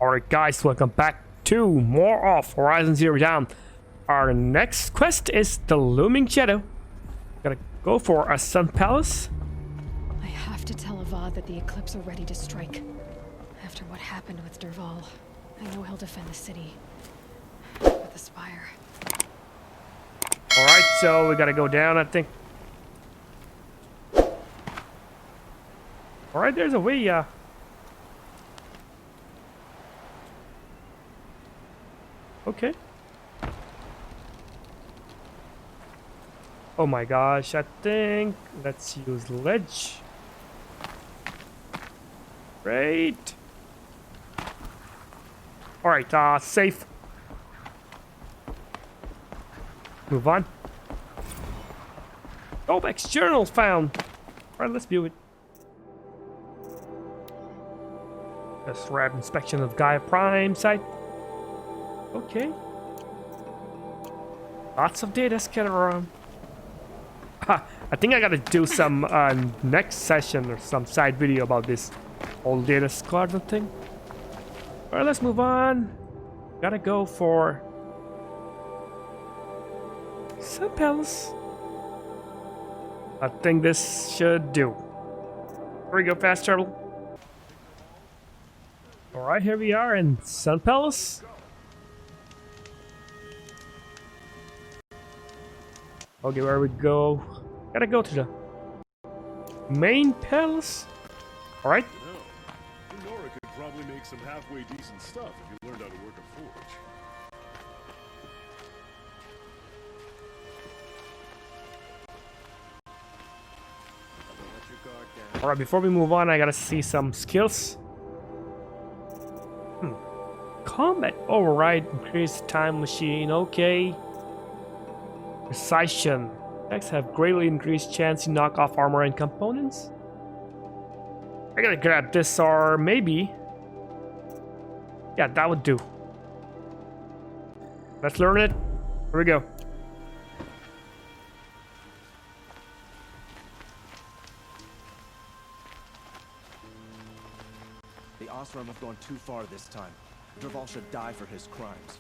Alright guys, welcome back to more of Horizon Zero Dawn. Our next quest is the Looming Shadow. Gotta go for a Sun Palace. I have to tell Avad that the Eclipse are ready to strike. After what happened with Derval, I know he'll defend the city. With the Spire. Alright, so we gotta go down, I think. Alright, there's a way, Okay. Oh my gosh, I think let's use ledge. Great. Alright, safe. Move on. Obex journal found. Alright, let's view it. Just rapid inspection of Gaia Prime site. Okay. Lots of data scattered around. I think I gotta do some next session or some side video about this whole data squadron thing. Alright, let's move on. Gotta go for Sun Palace. I think this should do. Here we go, fast travel. Alright, here we are in Sun Palace. Okay, where we go? Gotta go to the main palace. Alright. Nora could probably make some halfway decent stuff if you learned how to work a forge. Alright, before we move on, I gotta see some skills. Combat override, increased time machine, okay. Precision. Attacks have greatly increased chance to knock off armor and components. I gotta grab this, or maybe... yeah, that would do. Let's learn it. Here we go. The Osram have gone too far this time. Derval should die for his crimes.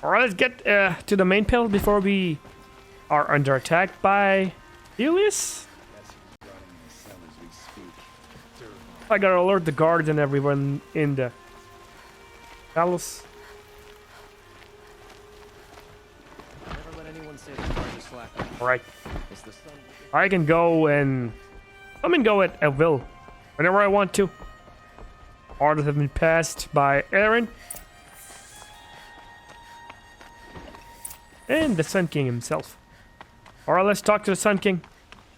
Alright, let's get to the main palace before we are under attack by Elias. I gotta alert the guards and everyone in the palace. Never let anyone say the guard is slack. Alright. It's the sun. I can go and come and go at will whenever I want to. Orders have been passed by Aaron and the Sun King himself. Alright, let's talk to the Sun King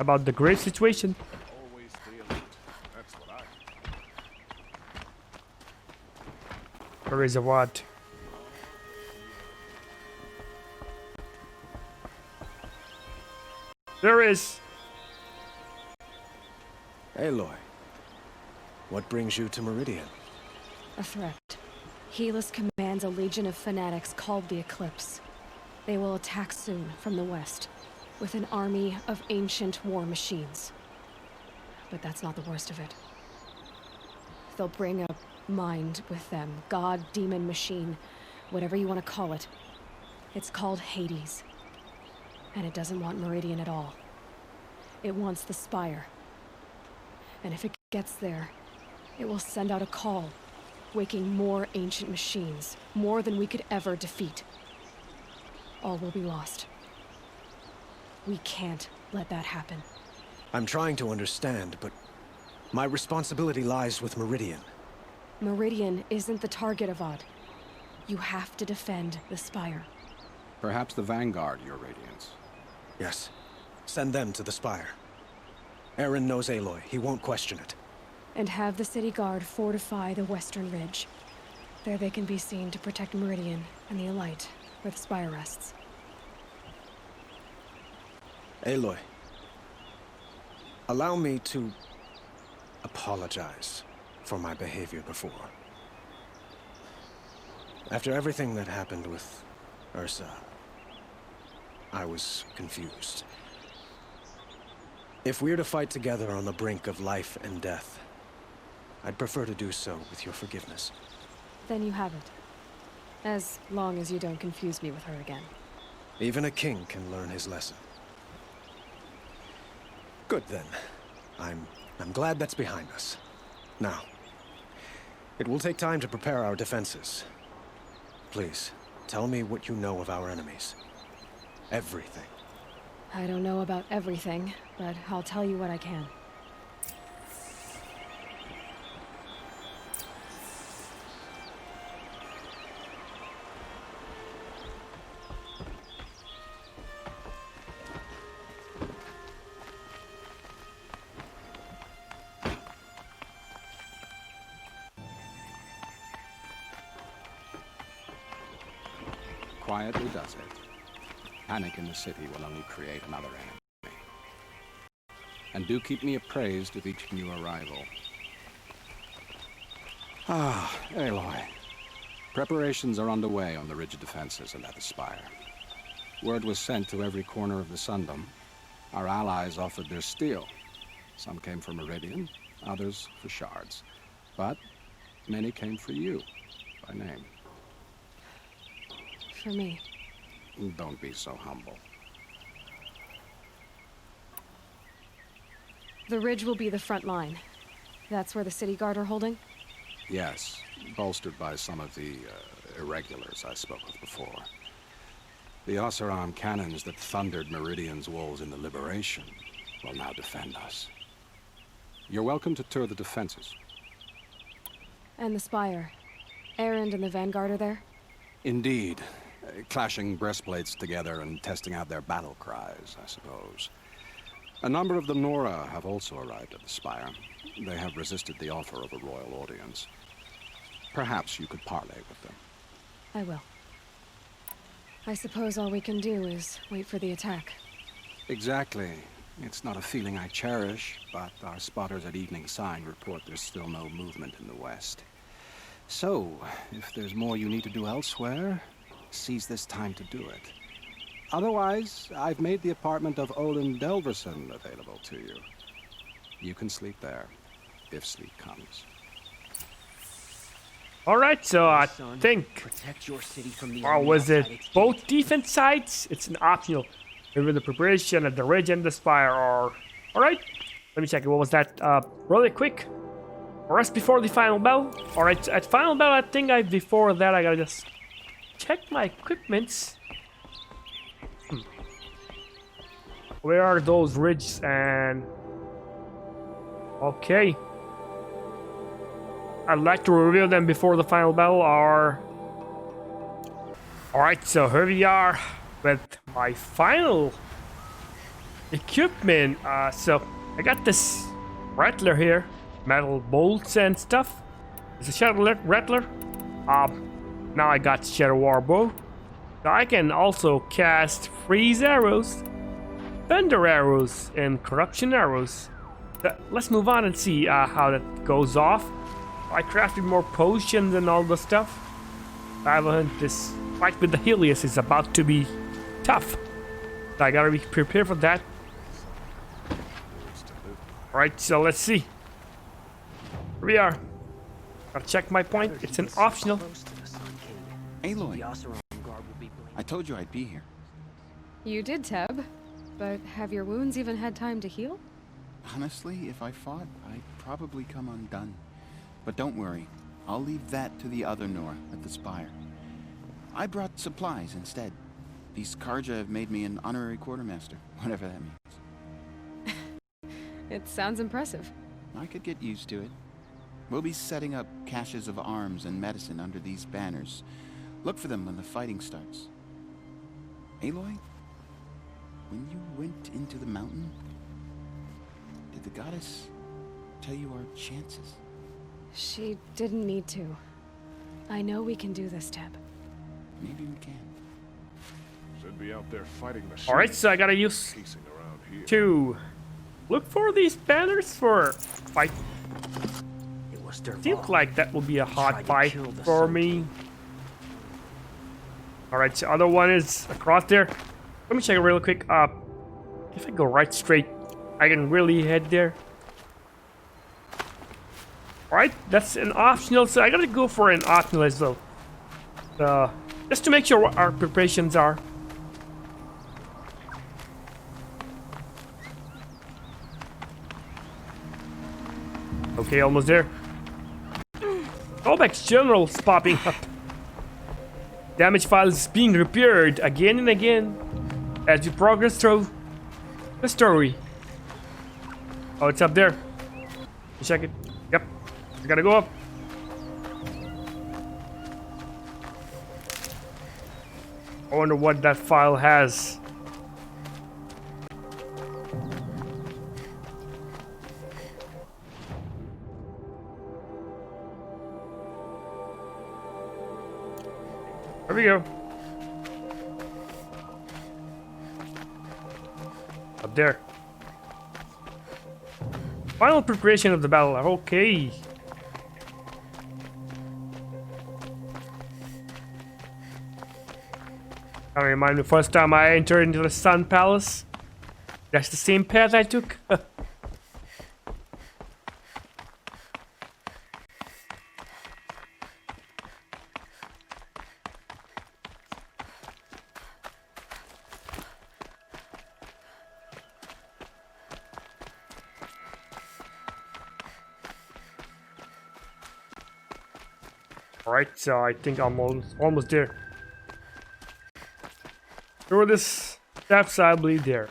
about the grave situation. Always stay alert. That's what I do. Where is a what? There is. Aloy, what brings you to Meridian? A threat. Helis commands a legion of fanatics called the Eclipse. They will attack soon from the west, with an army of ancient war machines. But that's not the worst of it. They'll bring a mind with them, god, demon, machine, whatever you want to call it. It's called Hades. And it doesn't want Meridian at all. It wants the Spire. And if it gets there, it will send out a call, waking more ancient machines, more than we could ever defeat. All will be lost. We can't let that happen. I'm trying to understand, but my responsibility lies with Meridian. Meridian isn't the target, Avad. You have to defend the Spire. Perhaps the Vanguard, Your Radiance. Yes. Send them to the Spire. Aaron knows Aloy. He won't question it. And have the city guard fortify the western ridge. There they can be seen to protect Meridian and the Elite, where the Spire rests. Aloy, allow me to apologize for my behavior before. After everything that happened with Ursa, I was confused. If we're to fight together on the brink of life and death, I'd prefer to do so with your forgiveness. Then you have it. As long as you don't confuse me with her again. Even a king can learn his lesson. Good then. I'm glad that's behind us. Now, it will take time to prepare our defenses. Please, tell me what you know of our enemies. Everything. I don't know about everything, but I'll tell you what I can. Quietly does it. Panic in the city will only create another enemy. And do keep me appraised of each new arrival. Ah, Aloy. Preparations are underway on the rigid defenses and at the spire. Word was sent to every corner of the Sundom. Our allies offered their steel. Some came for Meridian, others for shards. But many came for you, by name. For me. Don't be so humble. The ridge will be the front line. That's where the city guard are holding? Yes, bolstered by some of the irregulars I spoke of before. The Oseram cannons that thundered Meridian's walls in the Liberation will now defend us. You're welcome to tour the defenses. And the spire. Erend and the Vanguard are there? Indeed. Clashing breastplates together and testing out their battle cries, I suppose. A number of the Nora have also arrived at the spire. They have resisted the offer of a royal audience. Perhaps you could parley with them. I will. I suppose all we can do is wait for the attack. Exactly. It's not a feeling I cherish, but our spotters at Evening Sign report there's still no movement in the west. So, if there's more you need to do elsewhere, seize this time to do it. Otherwise, I've made the apartment of Olin Delverson available to you. You can sleep there, if sleep comes. Alright, so I think... Protect your city from the Or enemy was it outside its both gate. defense sides? It's an optional. Maybe the preparation at the ridge and the spire are... Alright, let me check it. What was that? Really quick. Rest before the final bell. Alright, at final bell, I think before that I gotta just check my equipments. Where are those ridges and... Okay. I'd like to reveal them before the final bell or... Alright, so here we are with my final equipment. So I got this rattler here, metal bolts and stuff. It's a ShadowLord rattler. Now I got ShadowLord bow. So I can also cast freeze arrows, thunder arrows, and corruption arrows. So let's move on and see how that goes off. I crafted more potions and all the stuff. This fight with the Helios is about to be tough. So I gotta be prepared for that. Alright, so let's see. Here we are. Gotta check my point. It's an optional. Close to the Sun King. Aloy, The Oseram Guard will be blamed. I told you I'd be here. You did, Teb. But have your wounds even had time to heal? Honestly, if I fought, I'd probably come undone. But don't worry, I'll leave that to the other Nora at the spire. I brought supplies instead. These Karja have made me an honorary quartermaster, whatever that means. It sounds impressive. I could get used to it. We'll be setting up caches of arms and medicine under these banners. Look for them when the fighting starts. Aloy, when you went into the mountain, did the goddess tell you our chances? She didn't need to. I know we can do this, Teb. Maybe we can. Should be out there fighting machines. Alright, so I gotta use Pacing around here. to look for these banners for fight. It was their Seems fault. like that will be a They hot tried to fight kill the for Sun me. King. Alright, so other one is across there. Let me check it real quick. If I go right straight, I can really head there. Alright, that's an optional, so I gotta go for an optional as well. Just to make sure what our preparations are. Okay, almost there. Callback's general's popping up. Damage files being repaired again and again as we progress through the story. Oh, it's up there. Check it. Yep. We gotta go up. I wonder what that file has. There we go. Up there. Final preparation of the battle. Okay. I remind me, first time I entered into the Sun Palace. That's the same path I took. Alright, so I think I'm almost there. Through this steps, I believe there.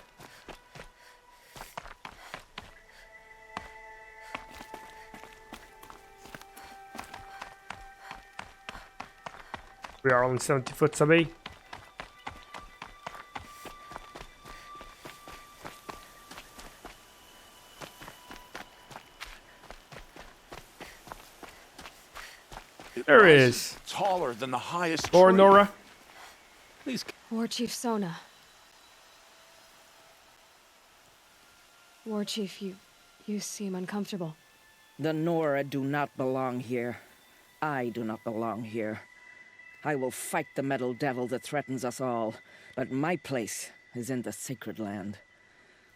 We are only 70 foot away. There is. Taller than the highest Or tree. Nora. Please. War Chief Sona. War Chief, you seem uncomfortable. The Nora do not belong here. I do not belong here. I will fight the metal devil that threatens us all, but my place is in the sacred land.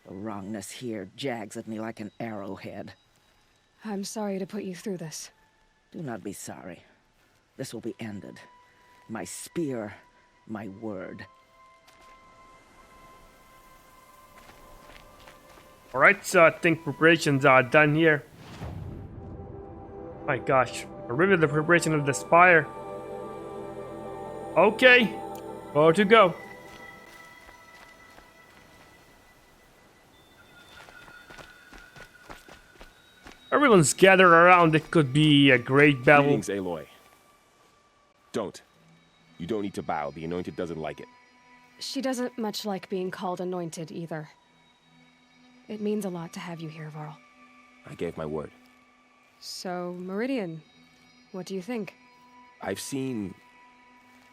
The wrongness here jags at me like an arrowhead. I'm sorry to put you through this. Do not be sorry. This will be ended. My spear, my word. Alright, so I think preparations are done here. My gosh, I review the preparation of the spire. Okay, where to go? Everyone's gathered around. It could be a great battle. Greetings, Aloy. Don't. You don't need to bow. The Anointed doesn't like it. She doesn't much like being called anointed either. It means a lot to have you here, Varl. I gave my word. So, Meridian, what do you think? I've seen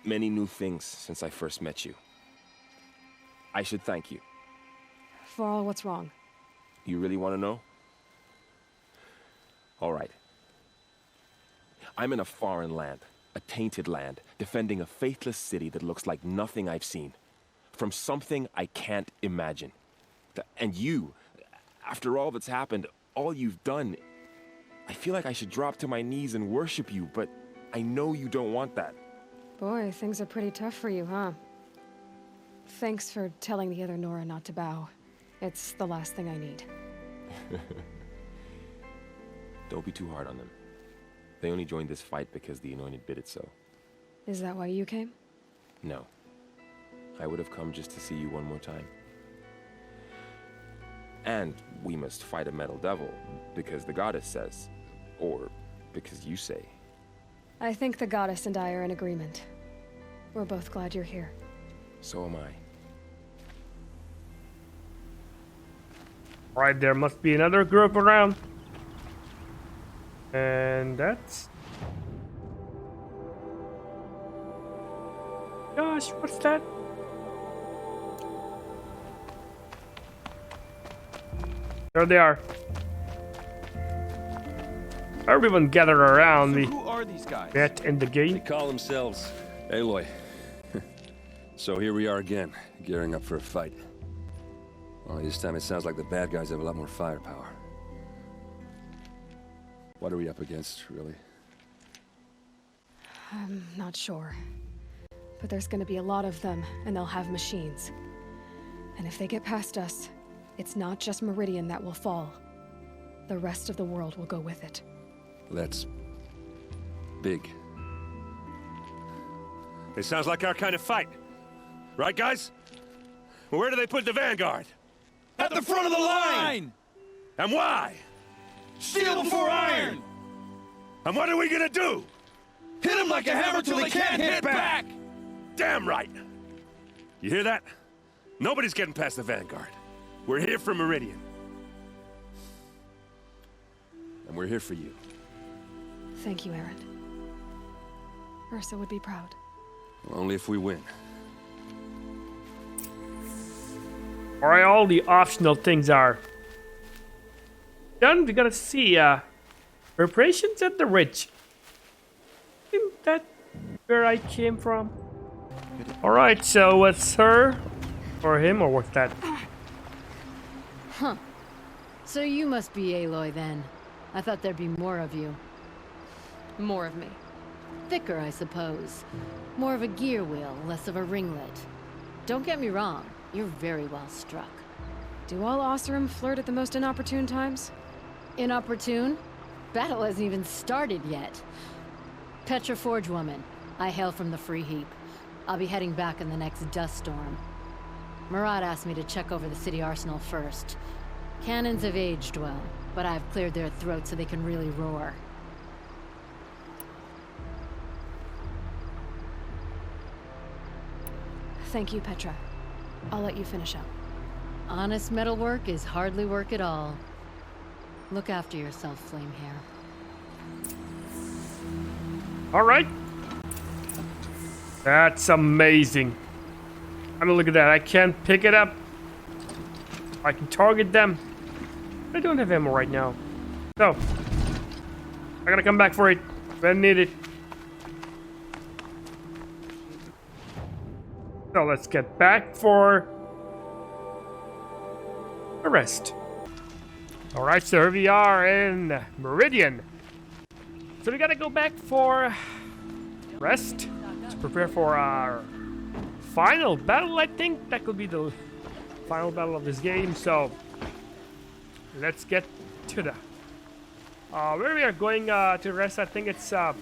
many new things since I first met you. I should thank you. Varl, what's wrong? You really want to know? All right. I'm in a foreign land, a tainted land, defending a faithless city that looks like nothing I've seen. From something I can't imagine. And you, after all that's happened, all you've done, I feel like I should drop to my knees and worship you, but I know you don't want that. Boy, things are pretty tough for you, huh? Thanks for telling the other Nora not to bow. It's the last thing I need. Don't be too hard on them. They only joined this fight because the Anointed bid it so. Is that why you came? No. I would have come just to see you one more time. And we must fight a metal devil, because the goddess says. Or because you say. I think the goddess and I are in agreement. We're both glad you're here. So am I. Alright, there must be another group around. And that's... Gosh, what's that? There they are. Everyone gathered around me. Who are these guys? Met in the They game. call themselves Aloy. So here we are again, gearing up for a fight. Only this time it sounds like the bad guys have a lot more firepower. What are we up against, really? I'm not sure. But there's gonna be a lot of them, and they'll have machines. And if they get past us, it's not just Meridian that will fall. The rest of the world will go with it. That's big. It sounds like our kind of fight. Right, guys? Where do they put the Vanguard? At the front of the line! And why? Steel before iron! And what are we gonna do? Hit them like a hammer till they can't hit back! Damn right! You hear that? Nobody's getting past the Vanguard. We're here for Meridian. And we're here for you. Thank you, Aaron. Ursa would be proud. Only if we win. Alright, all the optional things are done. We gotta see preparations at the ridge. Isn't that where I came from? Alright, so what's her or him, or what's that? Huh. So you must be Aloy then. I thought there'd be more of you. More of me. Thicker, I suppose. More of a gear wheel, less of a ringlet. Don't get me wrong, you're very well struck. Do all Oseram flirt at the most inopportune times? Inopportune? Battle hasn't even started yet. Petra Forge woman. I hail from the Free Heap. I'll be heading back in the next dust storm. Marat asked me to check over the city arsenal first. Cannons have aged well, but I've cleared their throats so they can really roar. Thank you, Petra. I'll let you finish up. Honest metalwork is hardly work at all. Look after yourself, Flamehair. Alright. That's amazing. I mean, look at that. I can't pick it up. I can target them. I don't have ammo right now. So, I gotta come back for it when needed. So let's get back for the rest. Alright, so here we are in Meridian. So we gotta go back for rest to prepare for our final battle. I think that could be the final battle of this game. So let's get to the where we are going to rest. I think it's oh,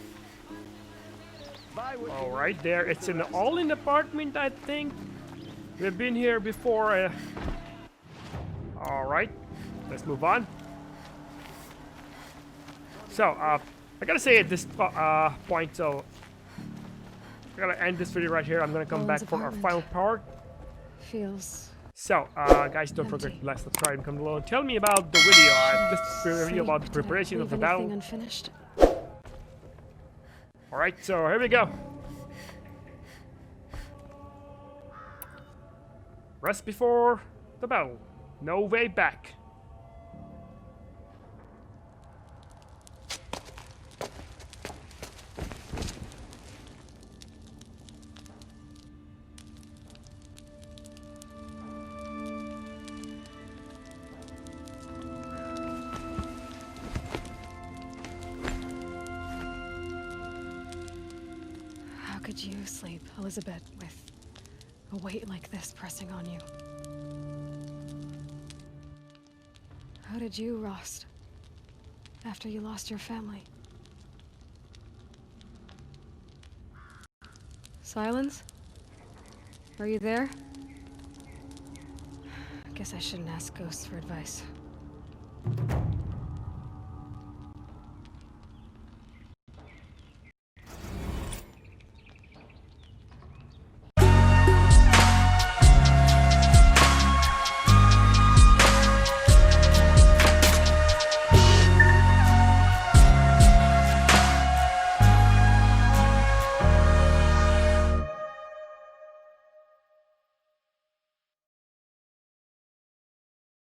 right there. It's an all-in apartment, I think. We've been here before. All right, let's move on. So, I gotta say at this point, so I gotta end this video right here. I'm gonna come back for our final part. Feels. So, guys, don't forget to like, subscribe, and comment below and tell me about the video. Just a review about the preparation of the battle. Unfinished? Alright, so here we go. Rest before the battle. No way back. How could you sleep, Elizabeth, with a weight like this pressing on you? How did you, Rost, after you lost your family? Silence? Are you there? Guess I shouldn't ask ghosts for advice.